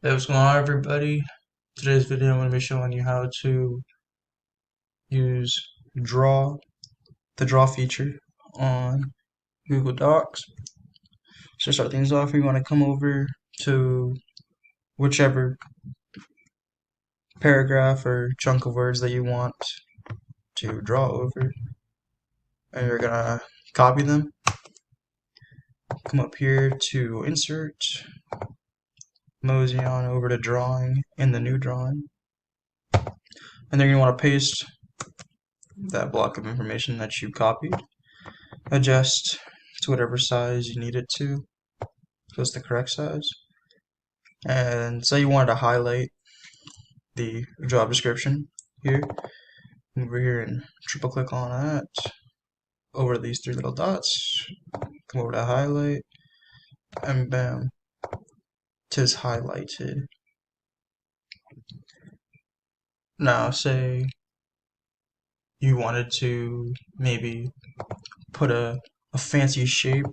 Hey, what's going on, everybody? Today's video, I'm going to be showing you how to use the draw feature on Google Docs. So to start things off, you want to come over to whichever paragraph or chunk of words that you want to draw over, and you're going to copy them. Come up here to Insert, mosey on over to Drawing in the new drawing, and then you want to paste that block of information that you copied. Adjust to whatever size you need it to, so it's the correct size. And say you wanted to highlight the job description here, over here and triple click on that, over to these three little dots, come over to highlight, and bam, tis highlighted. Now say you wanted to maybe put a fancy shape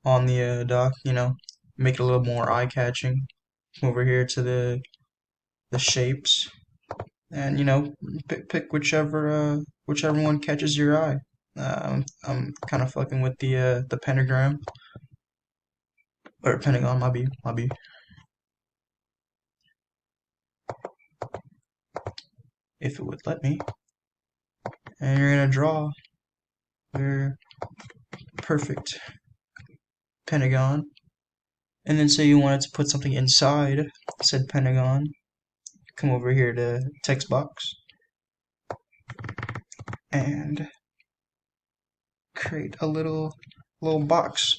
on the doc, make it a little more eye-catching. Come over here to the shapes, and pick whichever one catches your eye. I'm kind of fucking with the pentagram or pentagon, might be. If it would let me. And you're gonna draw your perfect pentagon. And then say you wanted to put something inside said pentagon. Come over here to text box and create a little box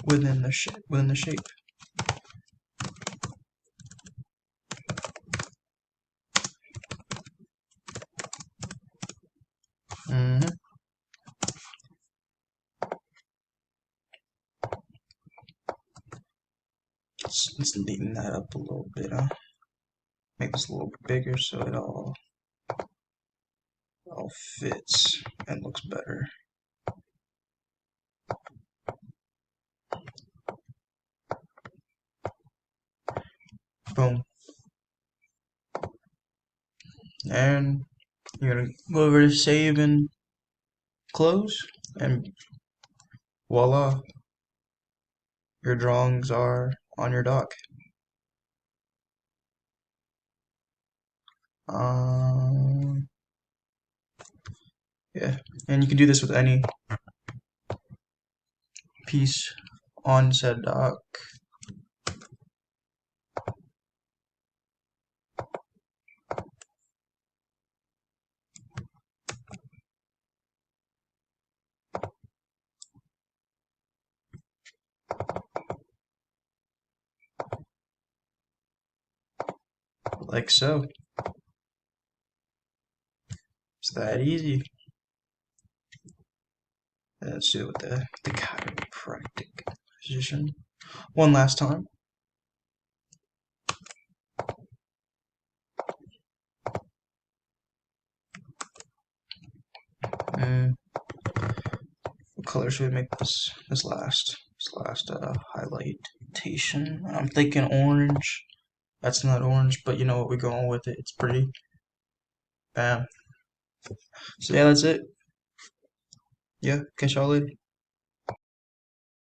within the shape. Mm-hmm. Let's neaten that up a little bit, huh? Make this a little bit bigger so it all fits and looks better. Boom. And you're gonna go over to save and close, and voila, your drawings are on your doc. Yeah, and you can do this with any piece on said doc. Like so. It's that easy. Let's do it with the chiropractic position. One last time. And what color should we make this last highlightation? I'm thinking orange. That's not orange, but you know what, we're going with it. It's pretty. Bam. So yeah, that's it. Yeah, catch y'all later.